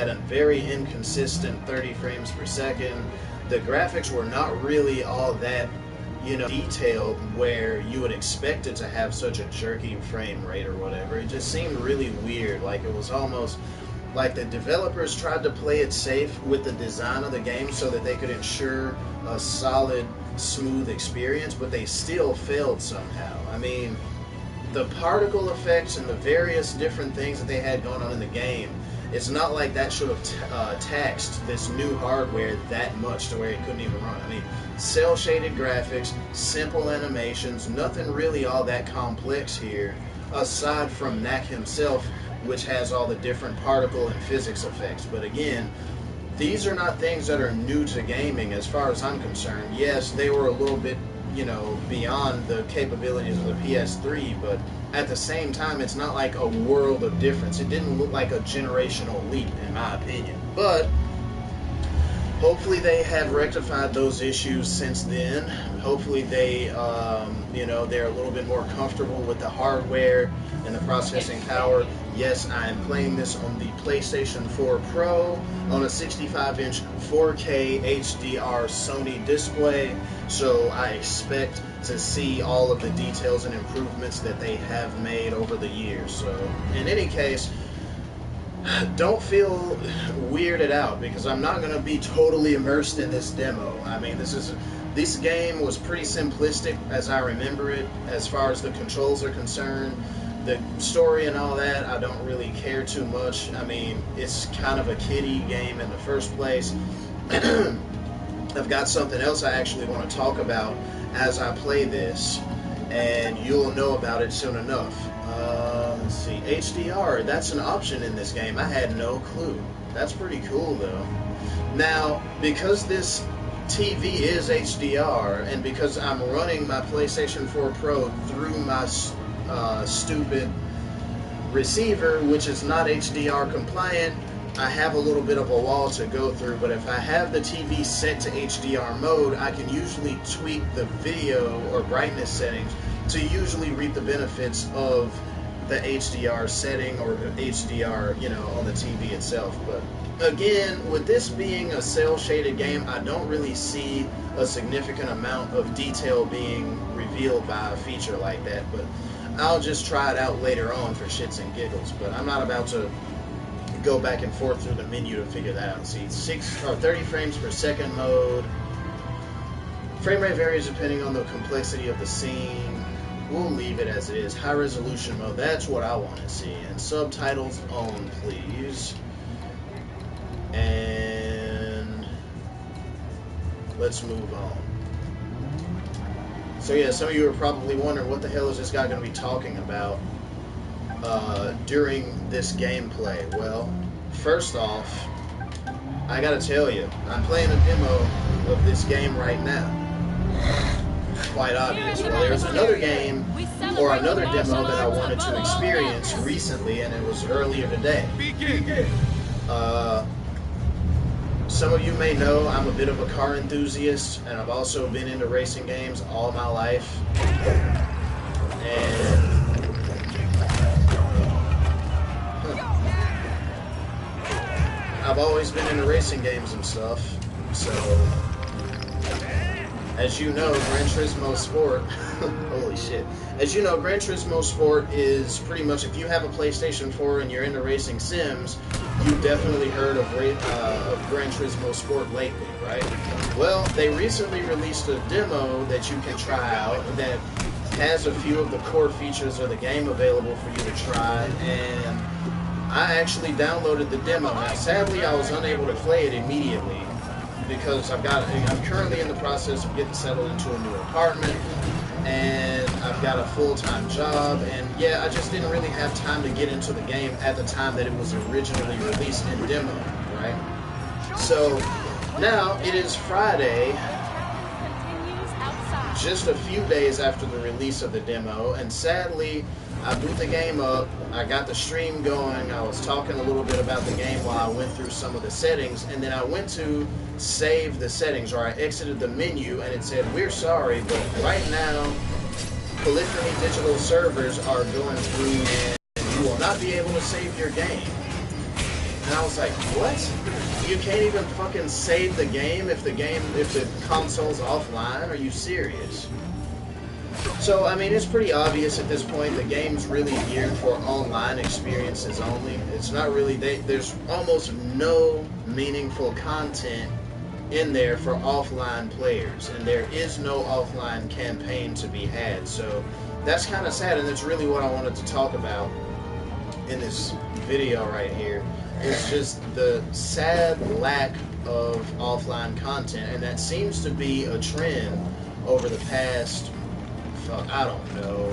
had a very inconsistent 30 frames per second. The graphics were not really all that, you know, detailed where you would expect it to have such a jerky frame rate or whatever. It just seemed really weird. Like, it was almost like the developers tried to play it safe with the design of the game so that they could ensure a solid, smooth experience, but they still failed somehow. I mean, the particle effects and the various different things that they had going on in the game, it's not like that should have taxed this new hardware that much to where it couldn't even run. I mean, cel-shaded graphics, simple animations, nothing really all that complex here, aside from Knack himself, which has all the different particle and physics effects. But again, these are not things that are new to gaming as far as I'm concerned. Yes, they were a little bit, you know, beyond the capabilities of the PS3, but at the same time, it's not like a world of difference. It didn't look like a generational leap, in my opinion. But hopefully they have rectified those issues since then. Hopefully they, you know, they're a little bit more comfortable with the hardware and the processing power. Yes, I am playing this on the PlayStation 4 Pro on a 65-inch 4K HDR Sony display, so I expect to see all of the details and improvements that they have made over the years. So, in any case, don't feel weirded out because I'm not going to be totally immersed in this demo. I mean, this game was pretty simplistic as I remember it as far as the controls are concerned. The story and all that, I don't really care too much. I mean, it's kind of a kiddie game in the first place. I've got something else I actually want to talk about as I play this, and you'll know about it soon enough. Let's see, HDR, that's an option in this game. I had no clue. That's pretty cool though. Now, because this TV is HDR, and because I'm running my PlayStation 4 Pro through my stupid receiver, which is not HDR compliant, I have a little bit of a wall to go through. But if I have the TV set to HDR mode, I can usually tweak the video or brightness settings to usually reap the benefits of the HDR setting or HDR, you know, on the TV itself. But again, with this being a cel-shaded game, I don't really see a significant amount of detail being revealed by a feature like that. But I'll just try it out later on for shits and giggles. But I'm not about to go back and forth through the menu to figure that out. See, 30 frames per second mode. Frame rate varies depending on the complexity of the scene. We'll leave it as it is. High resolution mode, that's what I want to see. And subtitles on, please. And let's move on. So yeah, some of you are probably wondering what the hell is this guy going to be talking about during this gameplay. Well, first off, I gotta tell you, I'm playing a demo of this game right now. Quite obvious. Well, there's another game or another demo that I wanted to experience recently, and it was earlier today. Some of you may know I'm a bit of a car enthusiast, and I've also been into racing games all my life. And I've always been into racing games and stuff. So, as you know, Gran Turismo Sport, holy shit. As you know, Gran Turismo Sport is pretty much, if you have a PlayStation 4 and you're into racing sims, you've definitely heard of Gran Turismo Sport lately, right? Well, they recently released a demo that you can try out that has a few of the core features of the game available for you to try, and I actually downloaded the demo. Now, sadly, I was unable to play it immediately because I'm currently in the process of getting settled into a new apartment, and I've got a full-time job, and yeah, I just didn't really have time to get into the game at the time that it was originally released in demo, right? So now it is Friday, just a few days after the release of the demo, and sadly, I boot the game up, I got the stream going, I was talking a little bit about the game while I went through some of the settings, and then I went to save the settings, or I exited the menu, and it said, "We're sorry, but right now, Polyphony Digital servers are going through, and you will not be able to save your game." And I was like, what? You can't even fucking save the game if the console's offline? Are you serious? So, I mean, it's pretty obvious at this point the game's really geared for online experiences only. It's not really, there's almost no meaningful content in there for offline players, and there is no offline campaign to be had. So that's kind of sad, and that's really what I wanted to talk about in this video right here. It's just the sad lack of offline content, and that seems to be a trend over the past, I don't know,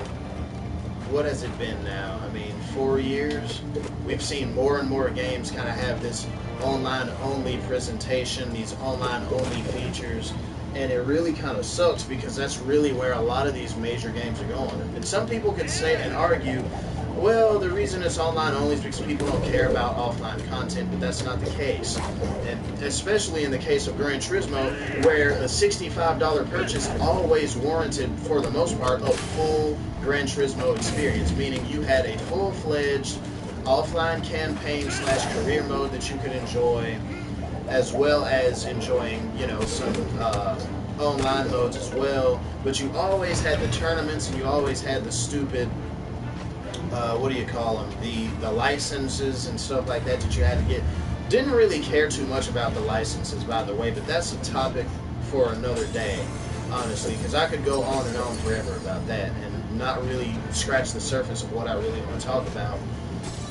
what has it been now? I mean, 4 years? We've seen more and more games kind of have this online-only presentation, these online-only features, and it really kind of sucks because that's really where a lot of these major games are going. And some people could say and argue, well, the reason it's online only is because people don't care about offline content, but that's not the case. And especially in the case of Gran Turismo, where a $65 purchase always warranted, for the most part, a full Gran Turismo experience, meaning you had a full-fledged offline campaign / career mode that you could enjoy, as well as enjoying, you know, some online modes as well. But you always had the tournaments, and you always had the stupid what do you call them, the licenses and stuff like that you had to get. Didn't really care too much about the licenses, by the way, but that's a topic for another day, honestly, because I could go on and on forever about that and not really scratch the surface of what I really want to talk about.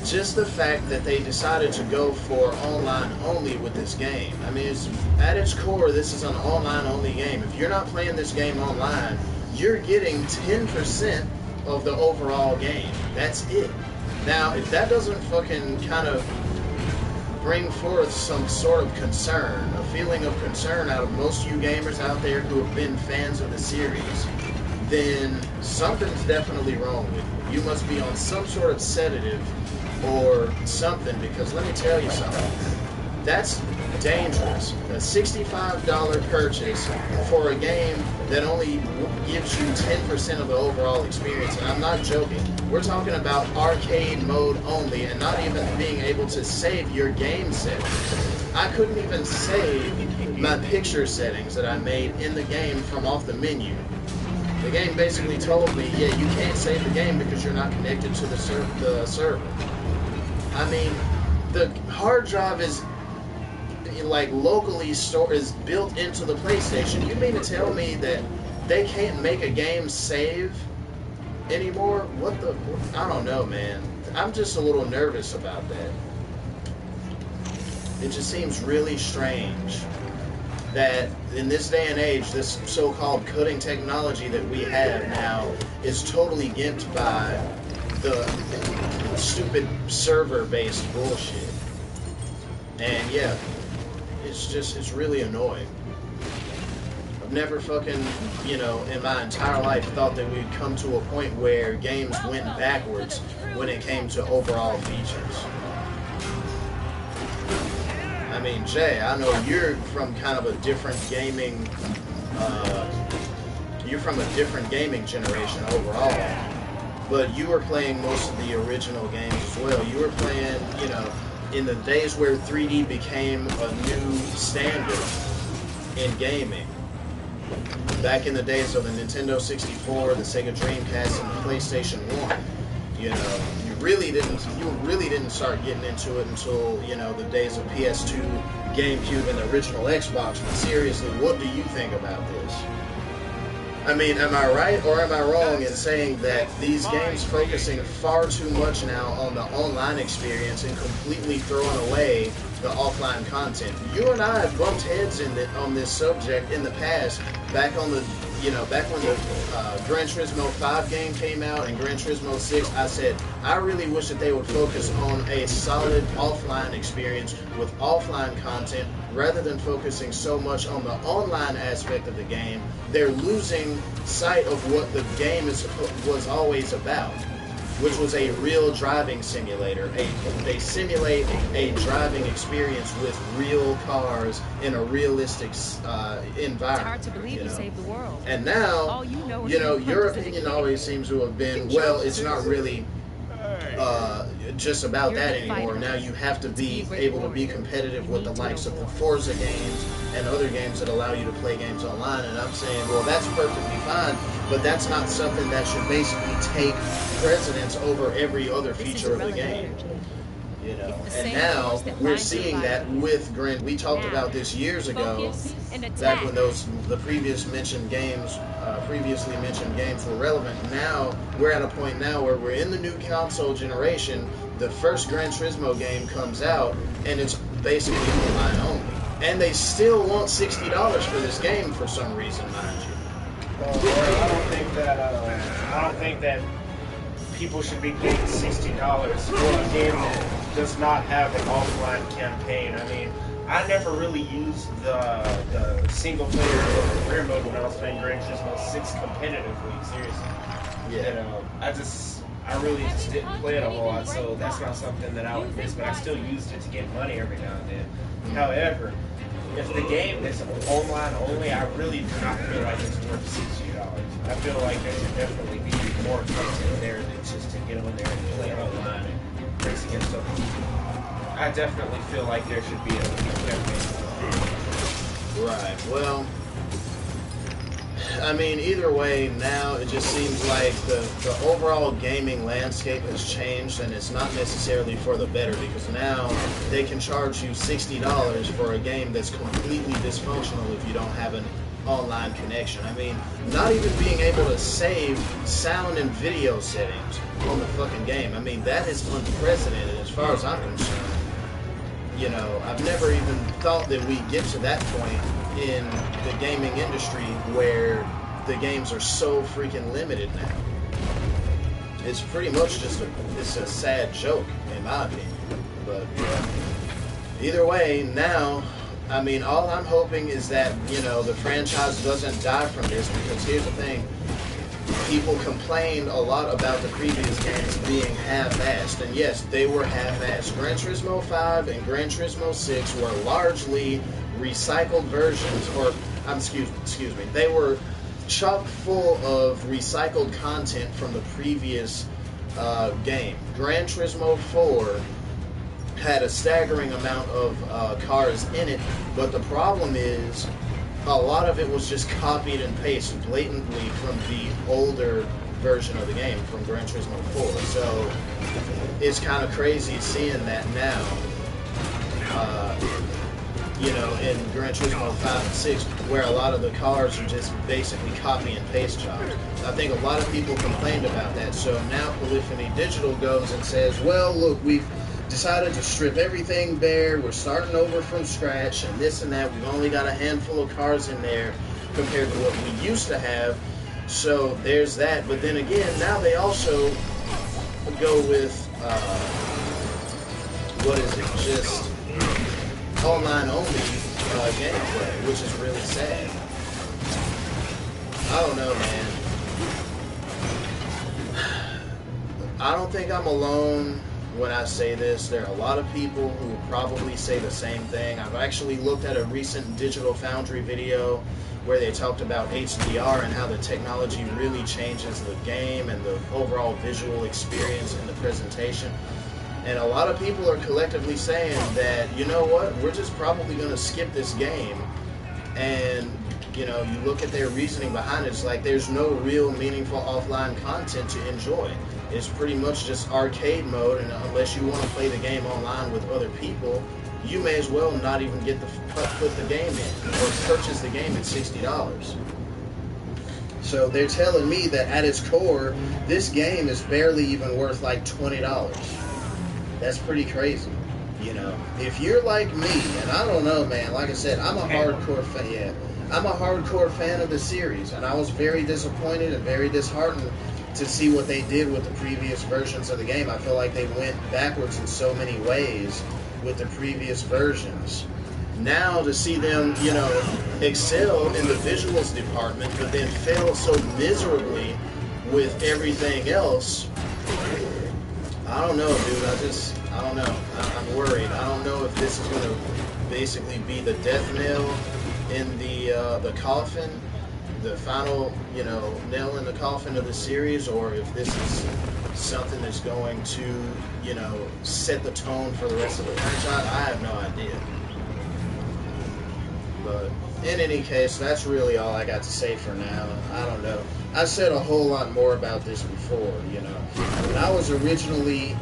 Just the fact that they decided to go for online only with this game. I mean, at its core, this is an online only game. If you're not playing this game online, you're getting 10% of the overall game. That's it. Now, if that doesn't fucking kind of bring forth some sort of concern, a feeling of concern out of most of you gamers out there who have been fans of the series, then something's definitely wrong with you. You must be on some sort of sedative or something, because let me tell you something. That's dangerous. A $65 purchase for a game that only gives you 10% of the overall experience, and I'm not joking. We're talking about arcade mode only, and not even being able to save your game settings. I couldn't even save my picture settings that I made in the game from off the menu. The game basically told me, yeah, you can't save the game because you're not connected to the server. I mean, the hard drive is like locally stored, is built into the PlayStation. You mean to tell me that they can't make a game save anymore? What the? I don't know, man. I'm just a little nervous about that. It just seems really strange that in this day and age, this so-called cutting technology that we have now is totally gimped by the stupid server-based bullshit. And yeah, it's really annoying. I've never fucking, you know, in my entire life thought that we'd come to a point where games went backwards when it came to overall features. I mean, Jay, I know you're from kind of a different gaming, you're from a different gaming generation overall, but you were playing most of the original games as well. You were playing, you know, in the days where 3D became a new standard in gaming. Back in the days of the Nintendo 64, the Sega Dreamcast, and the PlayStation 1, you know, you really didn't start getting into it until, you know, the days of PS2, GameCube, and the original Xbox. But seriously, what do you think about this? I mean, am I right or am I wrong in saying that these games focusing far too much now on the online experience and completely throwing away the offline content? You and I have bumped heads on this subject in the past, back on the, you know, back when the Gran Turismo 5 game came out and Gran Turismo 6, I said, I really wish that they would focus on a solid offline experience with offline content rather than focusing so much on the online aspect of the game. They're losing sight of what the game was always about, which was a real driving simulator. They simulate a driving experience with real cars in a realistic environment. It's hard to believe you saved the world. And now, you know, your opinion always seems to have been, well, it's not really just about that anymore. Now you have to be able to be competitive with the likes of the Forza games and other games that allow you to play games online. And I'm saying, well, that's perfectly fine, but that's not something that should basically take precedence over every other feature of the game. You know, and now we're seeing that with Grand. We talked about this years ago, back when the previously mentioned games were relevant. Now we're at a point now where we're in the new console generation. The first Gran Turismo game comes out, and it's basically online only, and they still want $60 for this game for some reason, mind you. I don't think that people should be paying $60 for a game that does not have an offline campaign. I mean, I never really used the single player or career mode when I was playing Gran Turismo 6 competitively, seriously. Yeah. I really just didn't play it a whole lot, so that's not something that I would miss, but I still used it to get money every now and then. However, if the game is online only, I really do not feel like it's worth $60. I feel like there should definitely be more content there than just to get on there and play online and race against other people. I definitely feel like there should be a campaign. Right. Well, I mean, either way, now it just seems like the overall gaming landscape has changed, and it's not necessarily for the better, because now they can charge you $60 for a game that's completely dysfunctional if you don't have an online connection. I mean, not even being able to save sound and video settings on the fucking game. I mean, that is unprecedented as far as I'm concerned. You know, I've never even thought that we'd get to that point in the gaming industry where the games are so freaking limited now. It's pretty much just it's a sad joke, in my opinion. But yeah. Either way, now, I mean, all I'm hoping is that, you know, the franchise doesn't die from this, because here's the thing. People complained a lot about the previous games being half-assed, and yes, they were half-assed. Gran Turismo 5 and Gran Turismo 6 were largely recycled versions, or, excuse me, they were chock full of recycled content from the previous game. Gran Turismo 4 had a staggering amount of cars in it, but the problem is a lot of it was just copied and pasted blatantly from the older version of the game, from Gran Turismo 4. So it's kind of crazy seeing that now, you know, in Gran Turismo 5 and 6, where a lot of the cars are just basically copy and paste jobs. I think a lot of people complained about that. So now Polyphony Digital goes and says, well, look, we've decided to strip everything bare, we're starting over from scratch, and this and that. We've only got a handful of cars in there compared to what we used to have. So there's that. But then again, now they also go with, what is it, just online only gameplay, which is really sad. I don't know, man. I don't think I'm alone when I say this. There are a lot of people who will probably say the same thing. I've actually looked at a recent Digital Foundry video where they talked about HDR and how the technology really changes the game and the overall visual experience and the presentation. And a lot of people are collectively saying that, you know what, we're just probably going to skip this game. And, you know, you look at their reasoning behind it, it's like there's no real meaningful offline content to enjoy. It's pretty much just arcade mode, and unless you want to play the game online with other people, you may as well not even get put the game in or purchase the game at $60. So they're telling me that at its core, this game is barely even worth like $20. That's pretty crazy. You know, if you're like me, and I don't know, man, like I said, I'm a hardcore fan. Yeah, I'm a hardcore fan of the series, and I was very disappointed and very disheartened to see what they did with the previous versions of the game. I feel like they went backwards in so many ways with the previous versions. Now to see them, you know, excel in the visuals department, but then fail so miserably with everything else, I don't know, dude. I don't know. I'm worried. I don't know if this is going to basically be the death nail in the coffin, the final, you know, nail in the coffin of the series, or if this is something that's going to, you know, set the tone for the rest of the franchise. I have no idea. But in any case, that's really all I got to say for now. I don't know. I said a whole lot more about this before, you know. When I was originally,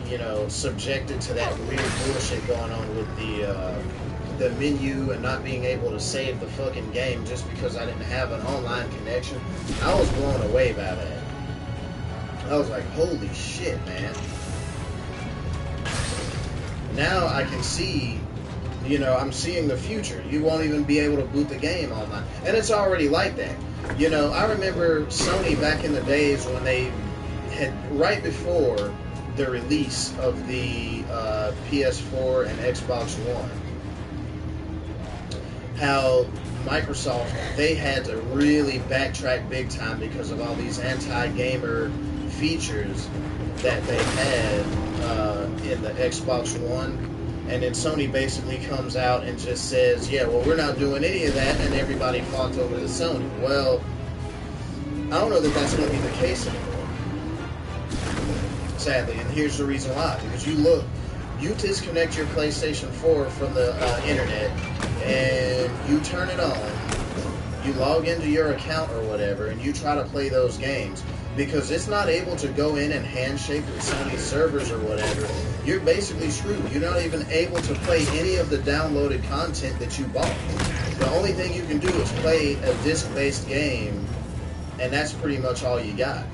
you know, subjected to that weird bullshit going on with the menu and not being able to save the fucking game just because I didn't have an online connection, I was blown away by that. I was like, holy shit, man. Now I can see, you know, I'm seeing the future. You won't even be able to boot the game online. And it's already like that. You know, I remember Sony back in the days when they had, right before the release of the PS4 and Xbox One, how Microsoft, they had to really backtrack big time because of all these anti-gamer features that they had in the Xbox One. And then Sony basically comes out and just says, yeah, well, we're not doing any of that, and everybody fought over to Sony. Well, I don't know that that's going to be the case anymore, sadly. And here's the reason why. Because you disconnect your PlayStation 4 from the internet, and you turn it on, you log into your account or whatever, and you try to play those games. Because it's not able to go in and handshake with Sony's servers or whatever, you're basically screwed. You're not even able to play any of the downloaded content that you bought. The only thing you can do is play a disc-based game, and that's pretty much all you got.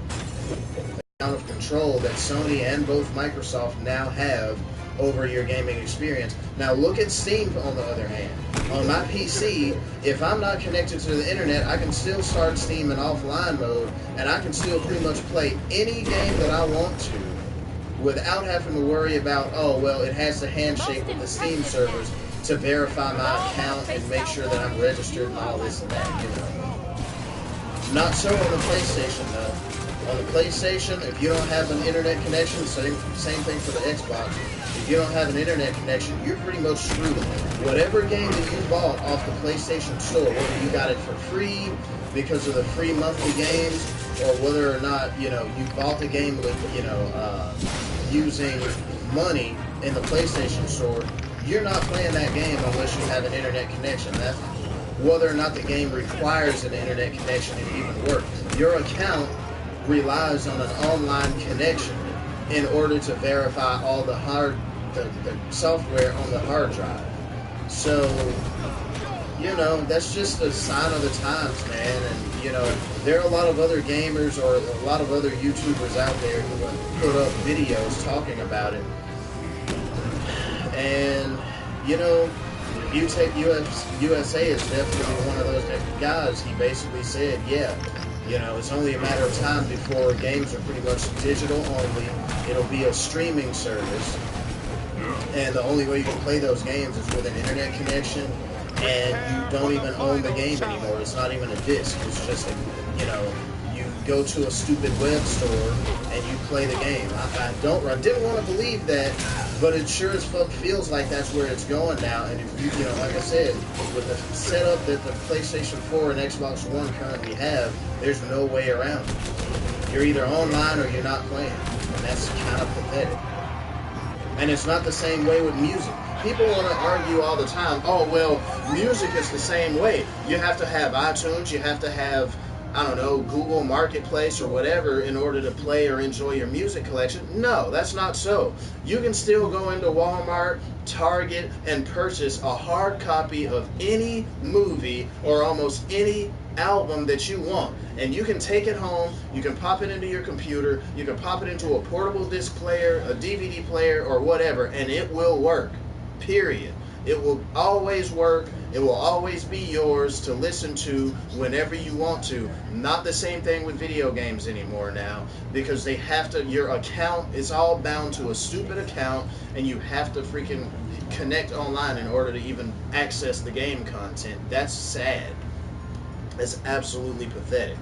The amount of control that Sony and both Microsoft now have over your gaming experience. Now look at Steam on the other hand. On my PC, if I'm not connected to the internet, I can still start Steam in offline mode, and I can still pretty much play any game that I want to without having to worry about, oh, well, it has to handshake with the Steam servers to verify my account and make sure that I'm registered and all this and that, you know. Not so on the PlayStation, though. On the PlayStation, if you don't have an internet connection, same thing for the Xbox. If you don't have an internet connection, you're pretty much screwed. Whatever game that you bought off the PlayStation Store, whether you got it for free because of the free monthly games, or whether or not, you know, you bought the game with, you know, using money in the PlayStation Store, you're not playing that game unless you have an internet connection. That's whether or not the game requires an internet connection to even work. Your account relies on an online connection in order to verify all the software on the hard drive. So, you know, that's just a sign of the times, man. And, you know, there are a lot of other gamers or a lot of other YouTubers out there who have put up videos talking about it. And, you know, you take USA is definitely one of those guys. He basically said, yeah, you know, it's only a matter of time before games are pretty much digital only. It'll be a streaming service. And the only way you can play those games is with an internet connection, and you don't even own the game anymore. It's not even a disc. It's just, you know, you go to a stupid web store and you play the game. I didn't want to believe that, but it sure as fuck feels like that's where it's going now. And if you know, like I said, with the setup that the PlayStation 4 and Xbox One currently have, there's no way around it. You're either online or you're not playing, and that's kind of pathetic. And it's not the same way with music. People want to argue all the time, oh, well, music is the same way. You have to have iTunes, you have to have, I don't know, Google Marketplace or whatever in order to play or enjoy your music collection. No, that's not so. You can still go into Walmart, Target, and purchase a hard copy of any movie or almost any album that you want, and you can take it home, you can pop it into your computer, you can pop it into a portable disc player, a DVD player, or whatever, and it will work, period. It will always work. It will always be yours to listen to whenever you want to. Not the same thing with video games anymore now, because they have to, your account is all bound to a stupid account, and you have to freaking connect online in order to even access the game content. That's sad. It's absolutely pathetic.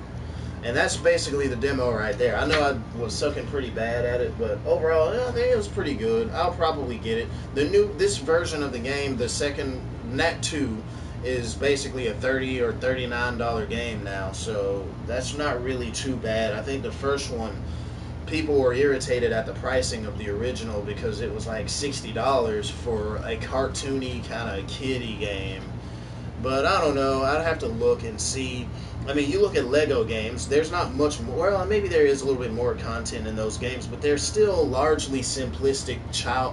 And that's basically the demo right there. I know I was sucking pretty bad at it, but overall, I think it was pretty good. I'll probably get it. This version of the game, the second Knack 2, is basically a $30 or $39 game now, so that's not really too bad. I think the first one, people were irritated at the pricing of the original because it was like $60 for a cartoony kind of kiddie game. But I don't know. I'd have to look and see. I mean, you look at Lego games, there's not much more. Well, maybe there is a little bit more content in those games, but they're still largely simplistic,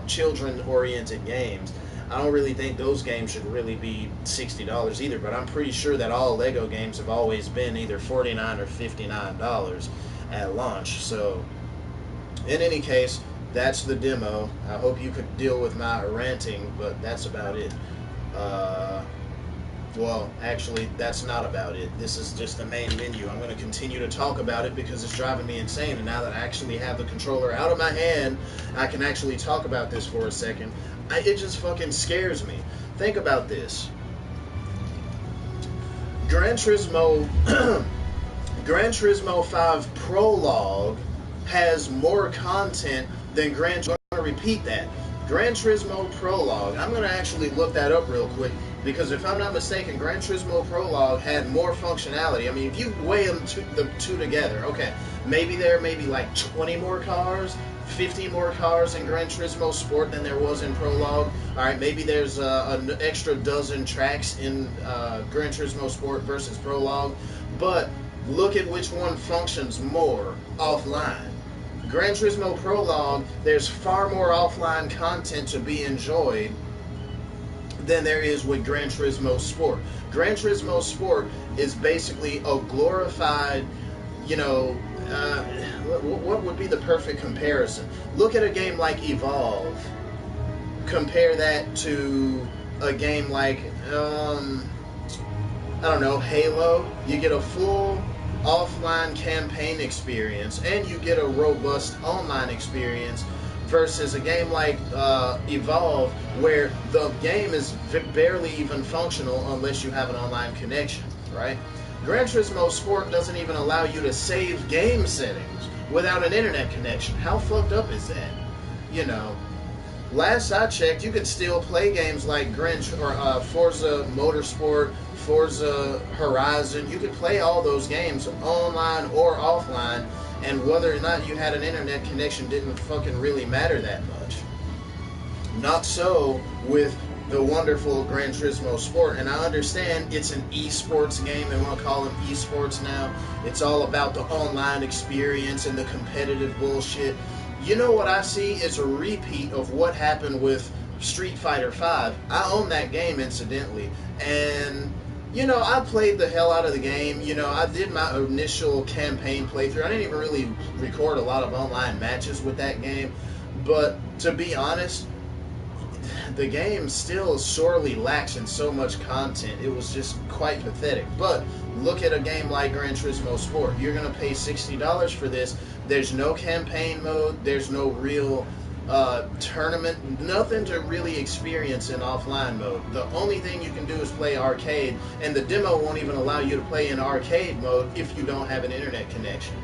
children-oriented games. I don't really think those games should really be $60 either, but I'm pretty sure that all Lego games have always been either $49 or $59 at launch. So, in any case, that's the demo. I hope you could deal with my ranting, but that's about it. Well, actually, that's not about it. This is just the main menu. I'm going to continue to talk about it because it's driving me insane. And now that I actually have the controller out of my hand, I can actually talk about this for a second. It just fucking scares me. Think about this. Gran Turismo 5 Prologue has more content than Gran Turismo. I'm going to repeat that. Gran Turismo Prologue. I'm going to actually look that up real quick. Because if I'm not mistaken, Gran Turismo Prologue had more functionality. I mean, if you weigh the two together, okay, maybe there may be like 20 more cars, 50 more cars in Gran Turismo Sport than there was in Prologue. All right, maybe there's an extra dozen tracks in Gran Turismo Sport versus Prologue. But look at which one functions more offline. Gran Turismo Prologue, there's far more offline content to be enjoyed than there is with Gran Turismo Sport. Gran Turismo Sport is basically a glorified, what would be the perfect comparison? Look at a game like Evolve. Compare that to a game like, Halo. You get a full offline campaign experience and you get a robust online experience versus a game like Evolve, where the game is barely even functional unless you have an online connection, right? Gran Turismo Sport doesn't even allow you to save game settings without an internet connection. How fucked up is that? Last I checked, you could still play games like Forza Motorsport, Forza Horizon. You could play all those games online or offline, and whether or not you had an internet connection didn't fucking really matter that much. Not so with the wonderful Gran Turismo Sport, and I understand it's an esports game. They want to call them esports now. It's all about the online experience and the competitive bullshit. You know what I see is a repeat of what happened with Street Fighter V. I own that game, incidentally, and I played the hell out of the game. I did my initial campaign playthrough. I didn't even really record a lot of online matches with that game. But to be honest, the game still sorely lacks in so much content. It was just quite pathetic. But look at a game like Gran Turismo Sport. You're going to pay $60 for this. There's no campaign mode. There's no real tournament, nothing to really experience in offline mode. The only thing you can do is play arcade, and the demo won't even allow you to play in arcade mode if you don't have an internet connection.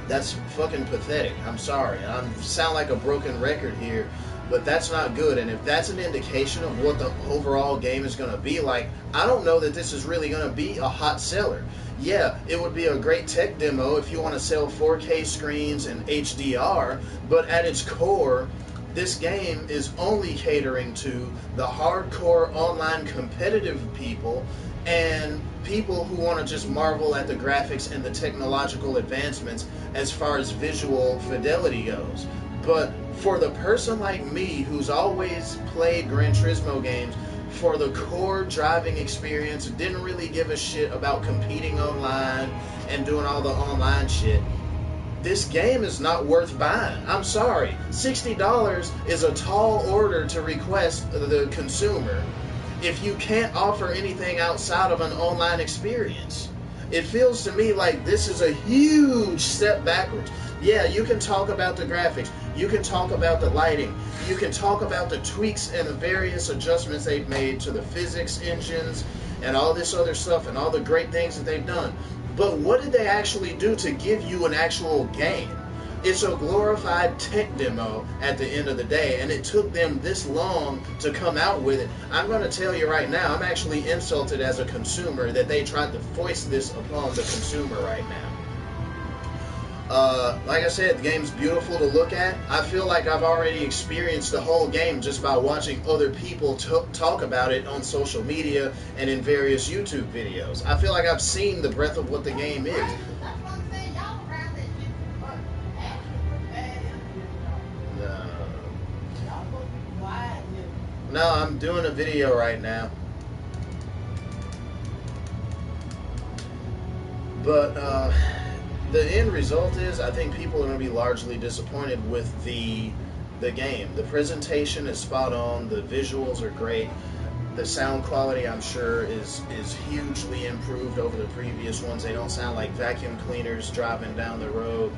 That's fucking pathetic. I'm sorry. I sound like a broken record here, but that's not good. And if that's an indication of what the overall game is going to be like, I don't know that this is really going to be a hot seller. Yeah, it would be a great tech demo if you want to sell 4K screens and HDR, but at its core, this game is only catering to the hardcore online competitive people and people who want to just marvel at the graphics and the technological advancements as far as visual fidelity goes. But for the person like me who's always played Gran Turismo games for the core driving experience, didn't really give a shit about competing online and doing all the online shit, this game is not worth buying. I'm sorry. $60 is a tall order to request the consumer if you can't offer anything outside of an online experience. It feels to me like this is a huge step backwards. Yeah, you can talk about the graphics, you can talk about the lighting, you can talk about the tweaks and the various adjustments they've made to the physics engines and all this other stuff and all the great things that they've done. But what did they actually do to give you an actual game? It's a glorified tech demo at the end of the day, and it took them this long to come out with it. I'm going to tell you right now, I'm actually insulted as a consumer that they tried to foist this upon the consumer right now. Like I said, the game's beautiful to look at. I feel like I've already experienced the whole game just by watching other people talk about it on social media and in various YouTube videos. I feel like I've seen the breadth of what the game is. No, I'm doing a video right now. But the end result is, I think people are going to be largely disappointed with the game. The presentation is spot on. The visuals are great. The sound quality, I'm sure, is hugely improved over the previous ones. They don't sound like vacuum cleaners driving down the road.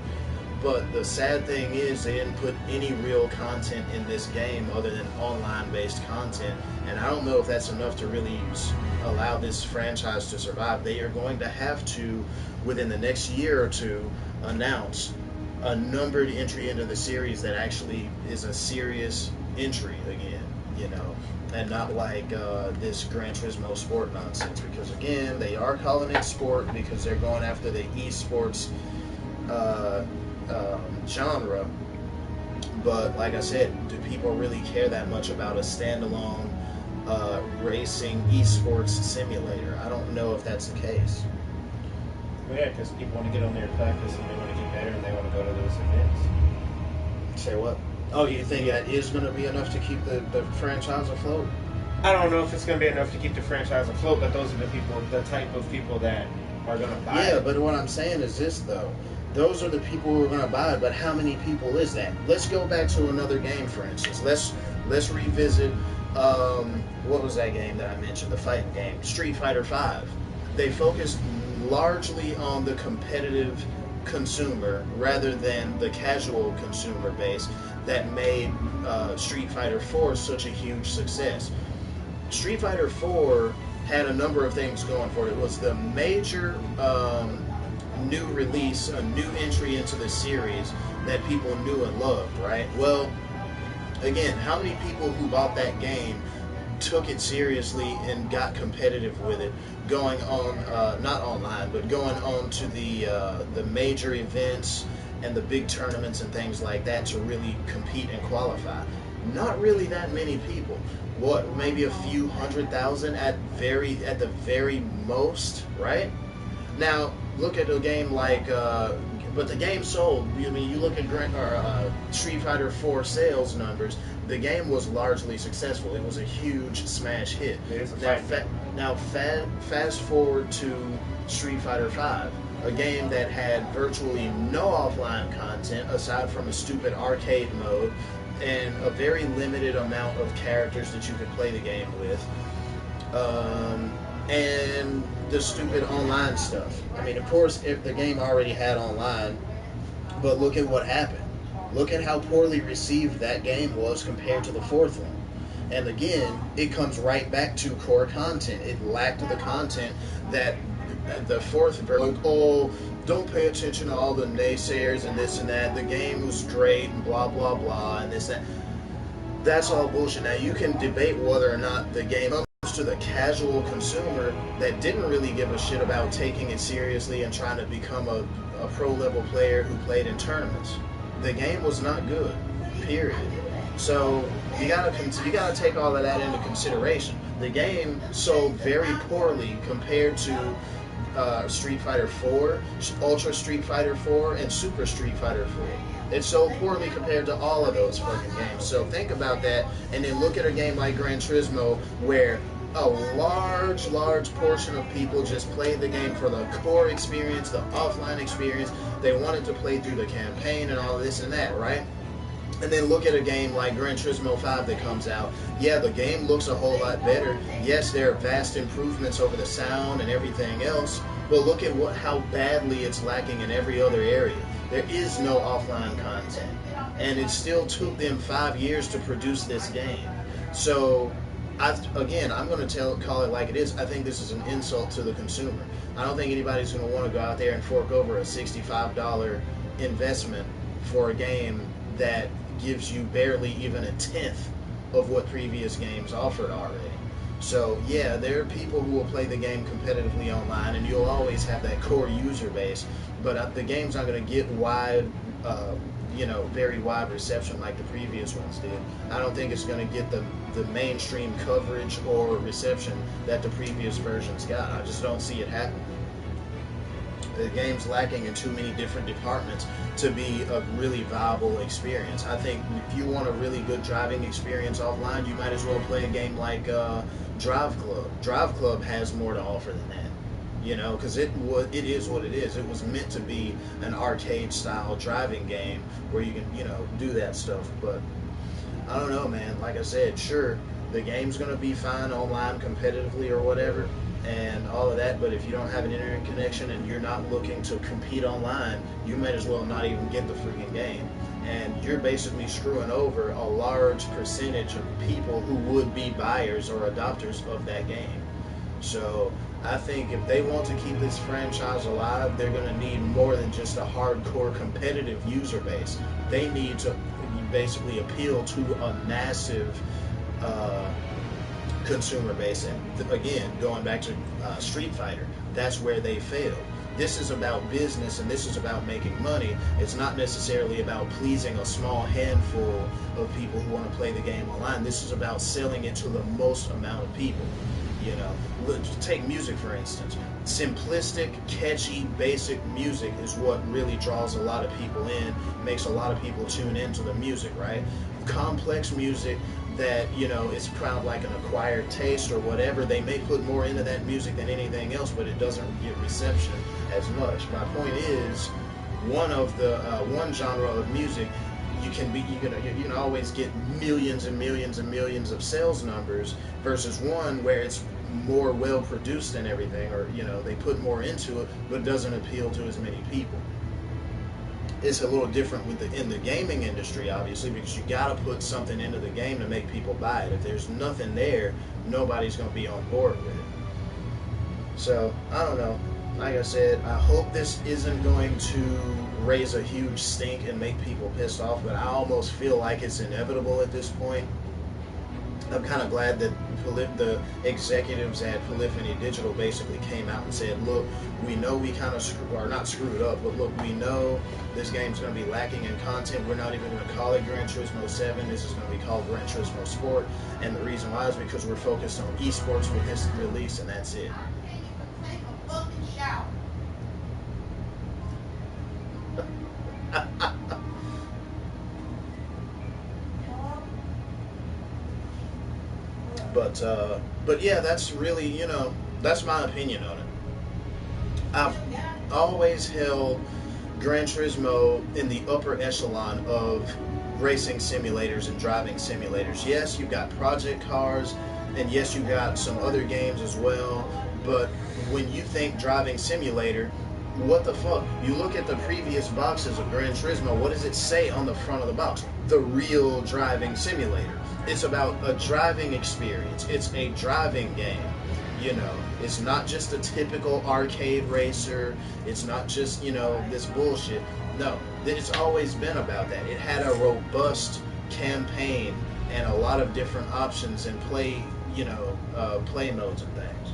But the sad thing is they didn't put any real content in this game other than online-based content. And I don't know if that's enough to really allow this franchise to survive. They are going to have to, within the next year or two, announce a numbered entry into the series that actually is a serious entry again, you know, and not like this Gran Turismo sport nonsense. Because again, they are calling it sport because they're going after the esports genre, but like I said, do people really care that much about a standalone racing esports simulator? I don't know if that's the case. Well, yeah, because people want to get on there and practice, and they want to get better, and they want to go to those events. Say what? Oh, you think that is going to be enough to keep the franchise afloat? I don't know if it's going to be enough to keep the franchise afloat, but those are the type of people that are going to buy it. Yeah, but what I'm saying is this, though. Those are the people who are going to buy it, but how many people is that? Let's go back to another game, for instance. Let's revisit, what was that game that I mentioned, the fighting game, Street Fighter V. They focused largely on the competitive consumer rather than the casual consumer base that made Street Fighter 4 such a huge success. Street Fighter 4 had a number of things going for it. It was the major new release, a new entry into the series that people knew and loved, right? Well, again, how many people who bought that game took it seriously and got competitive with it, going on, not online, but going on to the major events and the big tournaments and things like that to really compete and qualify? Not really that many people. What, maybe a few 100,000 at the very most, right? Now, look at a game like, but the game sold. I mean, you look at Street Fighter 4 sales numbers. The game was largely successful. It was a huge smash hit. Now, fast forward to Street Fighter 5, a game that had virtually no offline content aside from a stupid arcade mode and a very limited amount of characters that you could play the game with. And the stupid online stuff. I mean, of course, if the game already had online, but look at what happened. Look at how poorly received that game was compared to the fourth one. And again, it comes right back to core content. It lacked the content that the fourth version, like, oh, don't pay attention to all the naysayers and this and that. The game was great and blah, blah, blah, and this, that. That's all bullshit. Now, you can debate whether or not the game to the casual consumer that didn't really give a shit about taking it seriously and trying to become a pro-level player who played in tournaments. The game was not good, period. So you gotta take all of that into consideration. The game sold very poorly compared to Street Fighter 4, Ultra Street Fighter 4, and Super Street Fighter 4. It sold poorly compared to all of those fucking games. So think about that, and then look at a game like Gran Turismo, where a large portion of people just played the game for the core experience, the offline experience. They wanted to play through the campaign and all this and that, right? And then look at a game like Gran Turismo 5 that comes out. Yeah, the game looks a whole lot better. Yes, there are vast improvements over the sound and everything else, but look at how badly it's lacking in every other area. There is no offline content, and it still took them 5 years to produce this game. So I'm going to call it like it is. I think this is an insult to the consumer. I don't think anybody's going to want to go out there and fork over a $65 investment for a game that gives you barely even a tenth of what previous games offered already. So yeah, there are people who will play the game competitively online, and you'll always have that core user base. But the game's not going to get wide, very wide reception like the previous ones did. I don't think it's going to get the mainstream coverage or reception that the previous versions got. I just don't see it happening. The game's lacking in too many different departments to be a really viable experience. I think if you want a really good driving experience offline, you might as well play a game like Drive Club. Drive Club has more to offer than that, because it is what it is. It was meant to be an arcade style driving game where you can do that stuff. But I don't know, man. Like I said, sure, the game's gonna be fine online competitively or whatever, and all of that, but if you don't have an internet connection and you're not looking to compete online, you might as well not even get the freaking game. And you're basically screwing over a large percentage of people who would be buyers or adopters of that game. So I think if they want to keep this franchise alive, they're going to need more than just a hardcore competitive user base. They need to basically appeal to a massive consumer base. And again, going back to Street Fighter, that's where they failed. This is about business, and this is about making money. It's not necessarily about pleasing a small handful of people who want to play the game online. This is about selling it to the most amount of people. Take music for instance. Simplistic, catchy, basic music is what really draws a lot of people in, makes a lot of people tune into the music, right? Complex music that it's kind of like an acquired taste or whatever, they may put more into that music than anything else, but it doesn't get reception as much. My point is, one genre of music, you can always get millions and millions and millions of sales numbers, versus one where it's more well produced and everything, or they put more into it but doesn't appeal to as many people. It's a little different in the gaming industry, obviously, because you got to put something into the game to make people buy it. If there's nothing there, nobody's going to be on board with it. So I don't know. Like I said, I hope this isn't going to raise a huge stink and make people pissed off, but I almost feel like it's inevitable at this point. I'm kind of glad that the executives at Polyphony Digital basically came out and said, look, we know we kind of not screwed up, but look, we know this game's going to be lacking in content. We're not even going to call it Gran Turismo 7. This is going to be called Gran Turismo Sport. And the reason why is because we're focused on esports with this release, and that's it. But yeah, that's really, that's my opinion on it. I've always held Gran Turismo in the upper echelon of racing simulators and driving simulators. Yes, you've got project cars, and yes, you've got some other games as well, but when you think driving simulator, what the fuck? You look at the previous boxes of Gran Turismo, what does it say on the front of the box? The real driving simulator. It's about a driving experience. It's a driving game. It's not just a typical arcade racer. It's not just, this bullshit. No, it's always been about that. It had a robust campaign and a lot of different options and play modes and things.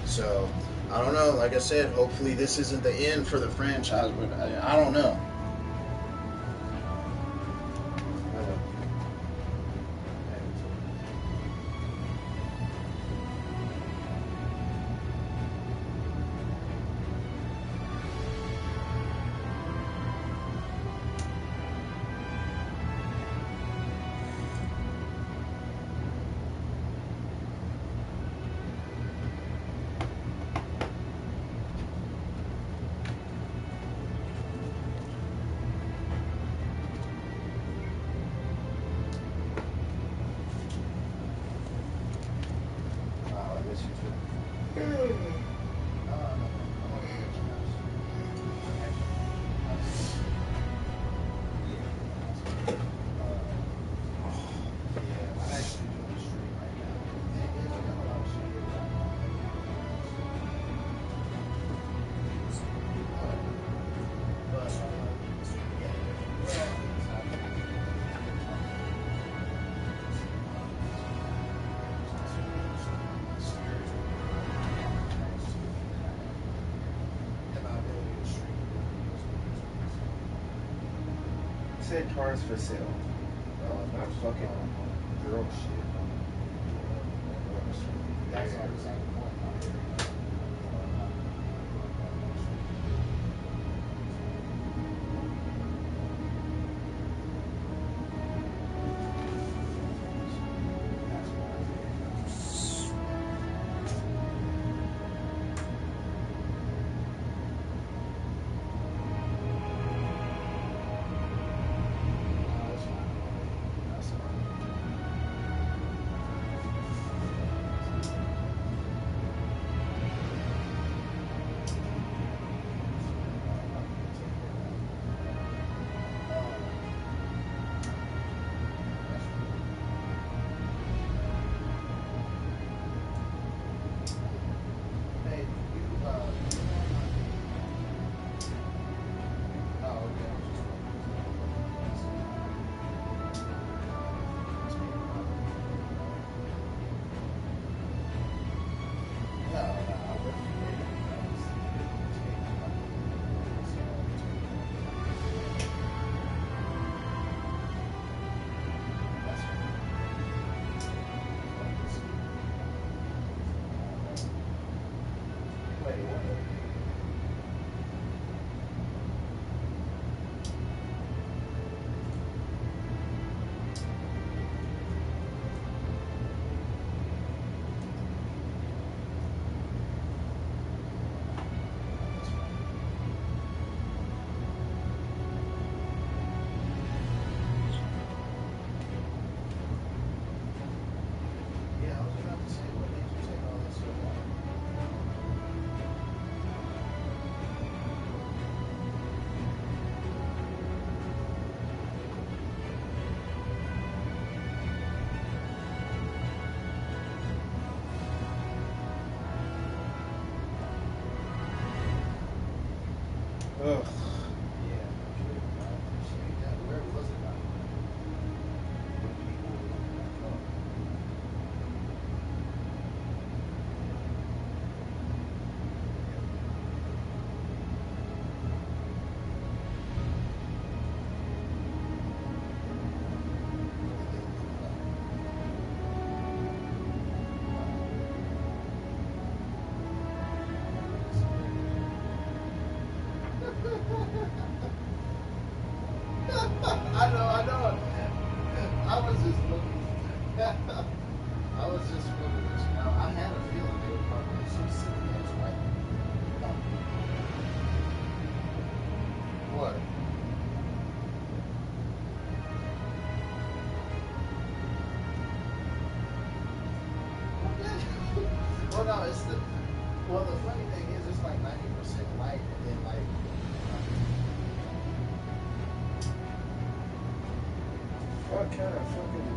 So, I don't know. Like I said, hopefully this isn't the end for the franchise, but I don't know. said cars for sale. Not fucking girl shit. That's not the same point. Ugh. I know. I was just looking. I was just looking at you now. I had a feeling they were probably some silly ass white. What? Well, no, it's the. Well, the funny thing is, it's like 90% white, and then like. What kind of fucking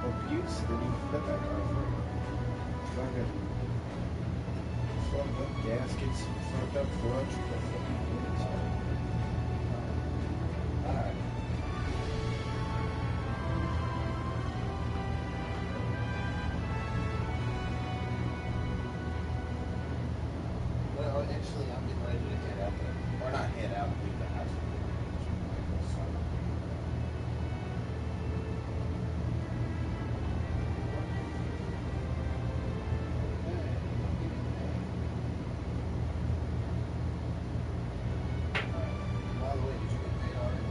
abuse did he put that car through? Fucking fucked up gaskets, fucked up clutch. What the fuck is that? Alright. Well, actually, I'm getting ready to head out there. Or not head out, leave the house. By the way, did you get paid already?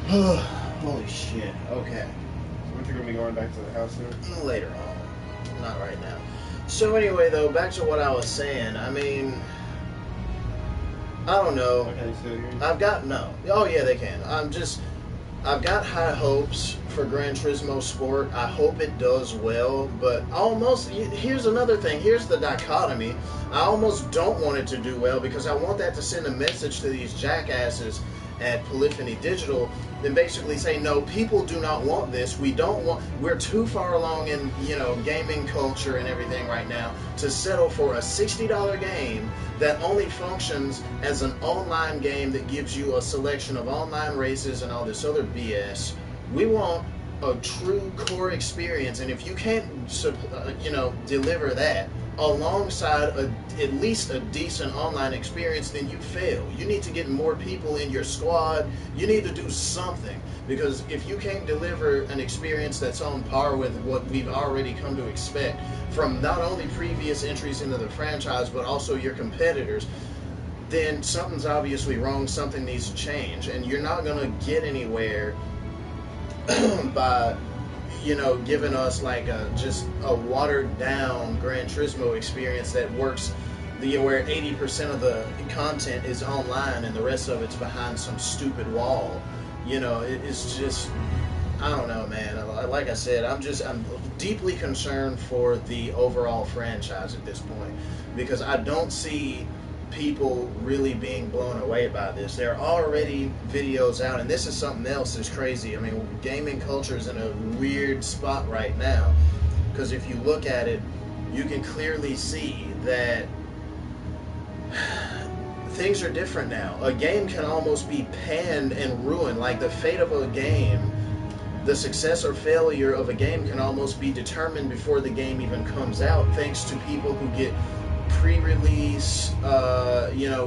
Holy shit. Okay. What, you gonna be going back to the house soon? Later on. Not right now. So anyway, though, back to what I was saying. I mean, I don't know. Okay, so you I've got no. Oh yeah, they can. I've got high hopes for Gran Turismo Sport. I hope it does well, but here's another thing. Here's the dichotomy. I almost don't want it to do well because I want that to send a message to these jackasses at Polyphony Digital and basically say, no, people do not want this. We're too far along in, gaming culture and everything right now to settle for a $60 game that only functions as an online game that gives you a selection of online races and all this other BS. We want a true core experience, and if you can't, deliver that alongside at least a decent online experience, then you fail. You need to get more people in your squad. You need to do something, because if you can't deliver an experience that's on par with what we've already come to expect from not only previous entries into the franchise but also your competitors, then something's obviously wrong. Something needs to change, and you're not going to get anywhere by giving us like just a watered down Gran Turismo experience that works where 80% of the content is online and the rest of it's behind some stupid wall. It's just, I don't know, man. Like I said, I'm deeply concerned for the overall franchise at this point, because I don't see people really being blown away by this. There are already videos out, and this is something else that's crazy. I mean, gaming culture is in a weird spot right now, because if you look at it, you can clearly see that things are different now. A game can almost be panned and ruined. Like the fate of a game, the success or failure of a game can almost be determined before the game even comes out, thanks to people who get pre-release,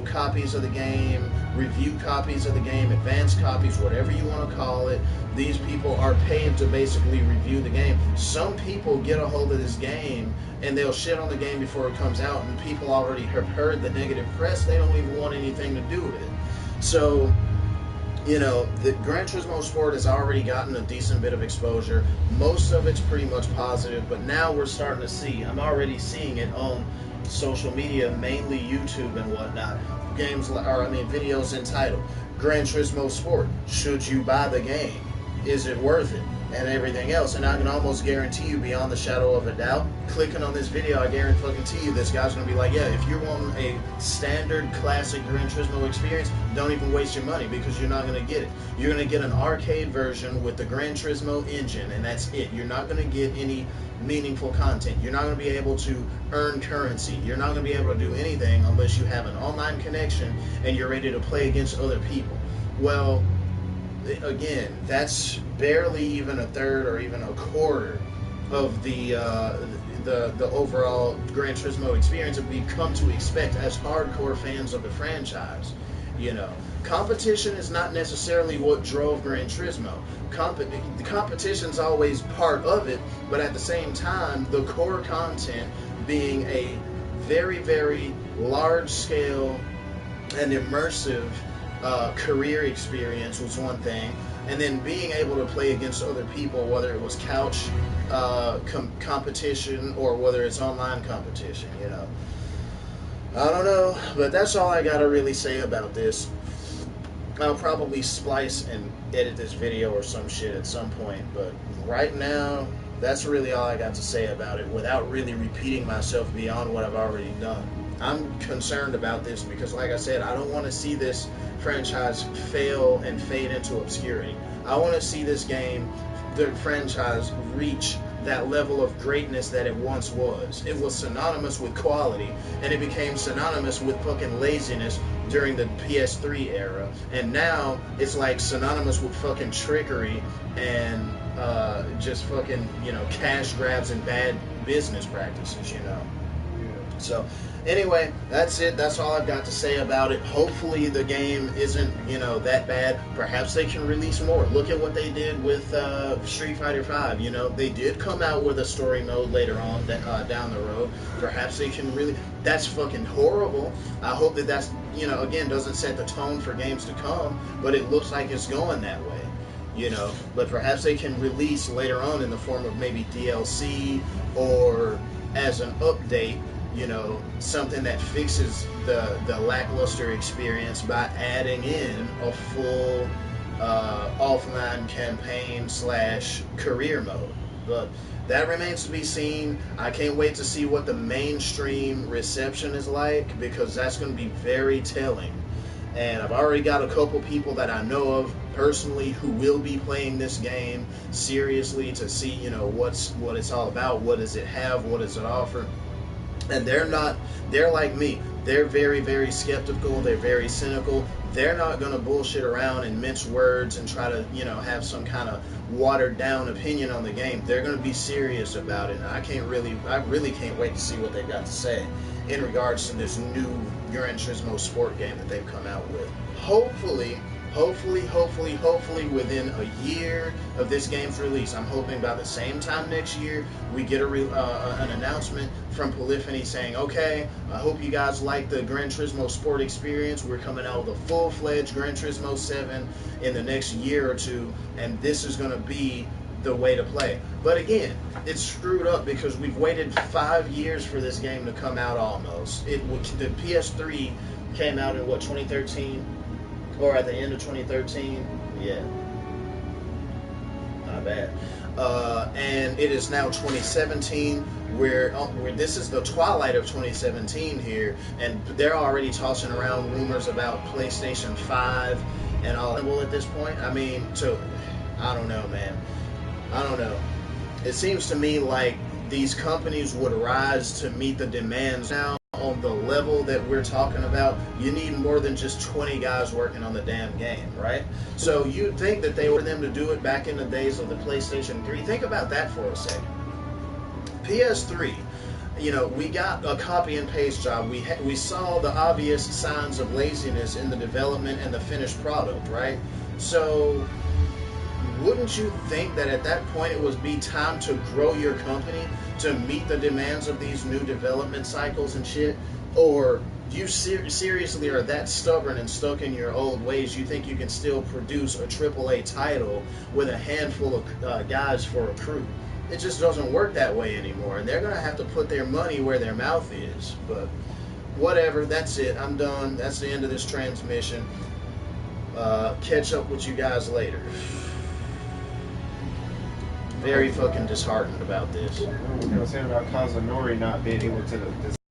copies of the game, review copies of the game, advanced copies, whatever you want to call it. These people are paid to basically review the game. Some people get a hold of this game and they'll shit on the game before it comes out, and people already have heard the negative press. They don't even want anything to do with it. So, the Gran Turismo Sport has already gotten a decent bit of exposure. Most of it's pretty much positive, but now we're starting to see, I'm already seeing it on social media, mainly YouTube and whatnot, videos entitled Gran Turismo Sport, should you buy the game? Is it worth it? And everything else. And I can almost guarantee you, beyond the shadow of a doubt, clicking on this video, I guarantee you this guy's going to be like, yeah, if you're wanting a standard classic Gran Turismo experience, don't even waste your money, because you're not going to get it. You're going to get an arcade version with the Gran Turismo engine, and that's it. You're not going to get any meaningful content. You're not going to be able to earn currency. You're not going to be able to do anything unless you have an online connection and you're ready to play against other people. Well, again, that's barely even a third or even a quarter of the overall Gran Turismo experience that we've come to expect as hardcore fans of the franchise. Competition is not necessarily what drove Gran Turismo. The competition's always part of it, but at the same time, the core content being a very, very large-scale and immersive career experience was one thing, and then being able to play against other people, whether it was couch competition or whether it's online competition. I don't know, but that's all I gotta really say about this. I'll probably splice and edit this video or some shit at some point, but right now, that's really all I got to say about it, without really repeating myself beyond what I've already done. I'm concerned about this because, like I said, I don't want to see this franchise fail and fade into obscurity. I want to see this game, the franchise, reach that level of greatness that it once was. It was synonymous with quality, and it became synonymous with fucking laziness during the PS3 era, and now it's like synonymous with fucking trickery and just fucking, cash grabs and bad business practices, So, anyway, that's it. That's all I've got to say about it. Hopefully the game isn't, that bad. Perhaps they can release more. Look at what they did with Street Fighter V. They did come out with a story mode later on down the road. Perhaps they can really... That's fucking horrible. I hope that that's, again, doesn't set the tone for games to come, but it looks like it's going that way. But perhaps they can release later on in the form of maybe DLC or as an update, something that fixes the lackluster experience by adding in a full offline campaign / career mode. But that remains to be seen. I can't wait to see what the mainstream reception is like, because that's going to be very telling. And I've already got a couple people that I know of personally who will be playing this game seriously to see, what it's all about, what does it have, what does it offer. And they're like me. They're very, very skeptical. They're very cynical. They're not going to bullshit around and mince words and try to, have some kind of watered down opinion on the game. They're going to be serious about it. And I really can't wait to see what they've got to say in regards to this new Gran Turismo Sport game that they've come out with. Hopefully within a year of this game's release, I'm hoping by the same time next year, we get an announcement from Polyphony saying, okay, I hope you guys like the Gran Turismo Sport experience. We're coming out with a full-fledged Gran Turismo 7 in the next year or two, and this is going to be the way to play. But again, it's screwed up because we've waited 5 years for this game to come out almost. The PS3 came out in, 2013? Or at the end of 2013? Yeah. Not bad. And it is now 2017, where this is the twilight of 2017 here, and they're already tossing around rumors about PlayStation 5 and all. Well, at this point, I don't know, man. I don't know. It seems to me like these companies would rise to meet the demands now. On the level that we're talking about, you need more than just 20 guys working on the damn game, right? So you'd think that they were them to do it back in the days of the PlayStation 3. Think about that for a second. PS3, we got a copy and paste job. We saw the obvious signs of laziness in the development and the finished product, right? So wouldn't you think that at that point it would be time to grow your company to meet the demands of these new development cycles and shit? Or you seriously are that stubborn and stuck in your old ways, you think you can still produce a AAA title with a handful of guys for a crew? It just doesn't work that way anymore, and they're going to have to put their money where their mouth is. But whatever, that's it. I'm done. That's the end of this transmission. Catch up with you guys later. Very fucking disheartened about this. What was saying about Kazunori not being able to